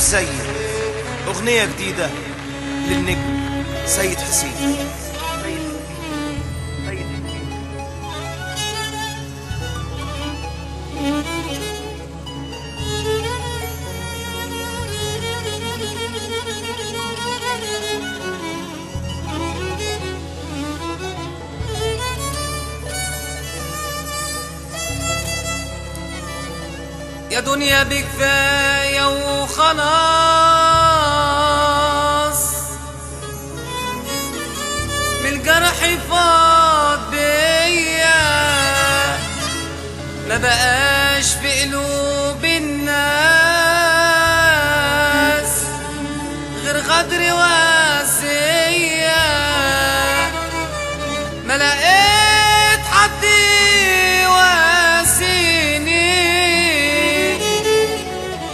السيد، أغنية جديدة للنجم سيد حسين. يا دنيا بكفاية وخلاص، بالجرح فاض بيا، ما بقاش في قلوب الناس غير غدر واسية، ما لقيت حد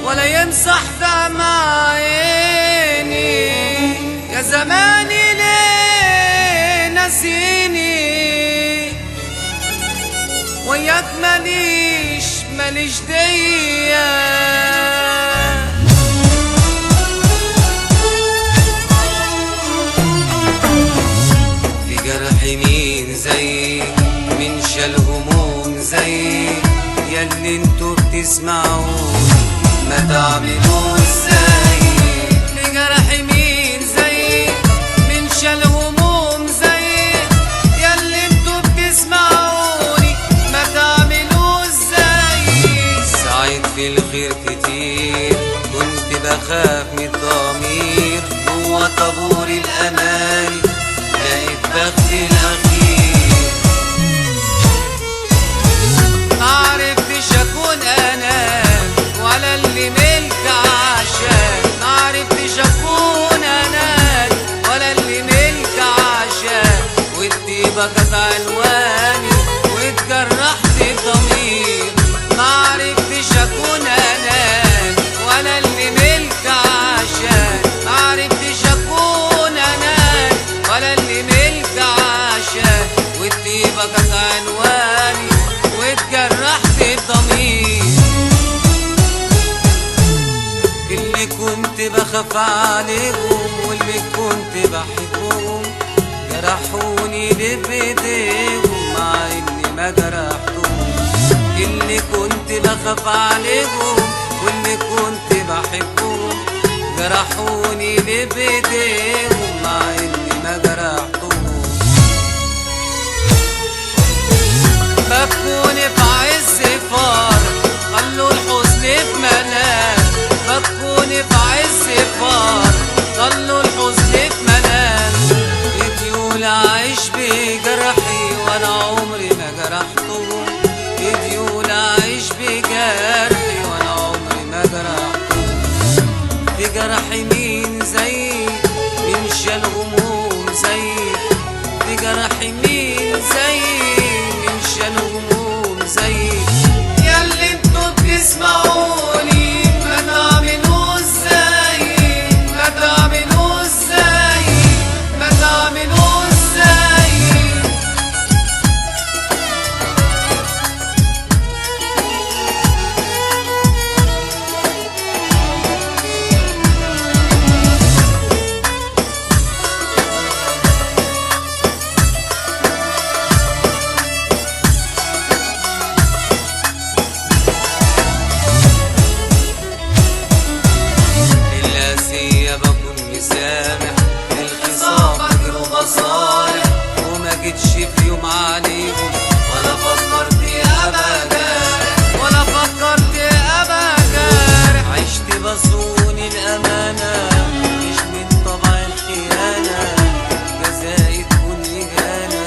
ولا يمسح دمع عيني. يا زماني ليه نسيني، وياك ماليش ديا. في جرح مين زي من شال هموم زي ياللي انتوا بتسمعوني ما تعملوا ازاي. لجرح مين زي من شال هموم زي ياللي انتوا بتسمعوني ما تعملوا ازاي. سعيد في الخير كتير كنت بخاف من الضمير، جوا طابور الامان لقيت بختي الاخير. معرفتش اكون انا ولا اللي ملك عشان، معرفتش اكون انا ولا اللي ملك عشان، والطيبة كانت عنواني واتجرحت الضمير. معرفتش اكون انا ولا اللي ملك عشان، معرفتش اكون انا ولا اللي ملك عشان، والطيبة كانت عنواني واتجرحت الضمير. اللي كنت بخاف عليهم واللي كنت بحبهم جرحوني بايديهم مع اني ما جرحتهم. اللي كنت بخاف عليهم واللي كنت بحبهم جرحوني بايديهم مع اني ما جرحتهم. بكون في عز فرح خلوا الحزن في منام، بكون في عز فرح خلوا الحزن في منام. يديول اعيش بجرحي وانا عمري ما جرحتهم، يديول اعيش بجرحي وانا عمري ما جرحتهم. في جرحي مين زي من شال هموم زي، في جرحي مين زي من شال هموم زي ياللي انتوا بتسمعوني ما تعملوا ازاي، ما تعملوا ازاي، ما تعملوا ازاي. سامح الخصام فاكر وبصالح، وما جيتش في يوم عليهم ولا فكرت ابقى جارح، ولا فكرت ابقى جارح. عشت بصوني الامانه مش من طبع الخيانه، جزائي تكون اهانه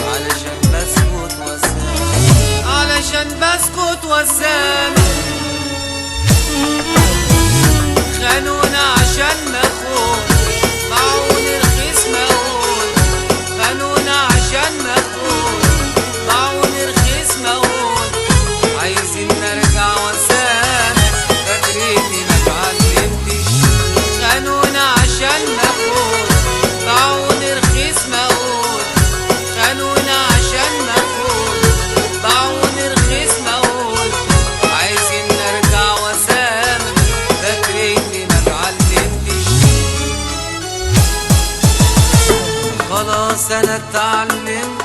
علشان بسكت واسامح، علشان بسكت واسامح. خانونا عشان نخون باعوني رخيص مقول، خانونا عشان نخون باعوني رخيص مقول. عايزين نرجع واسامح فاكريني ما اتعلمتش، خانونا عشان نخون باعوني رخيص مقول، خانونا عشان نخون باعوني رخيص مقول. عايزين خلاص انا اتعلم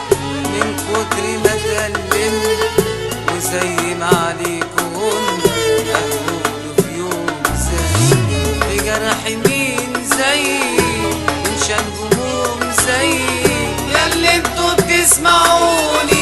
من كتر ما اتألم، وزي ما عليكم هتقولوا في يوم زي بجرح مين زي من شان هموم زي ياللي انتوا بتسمعوني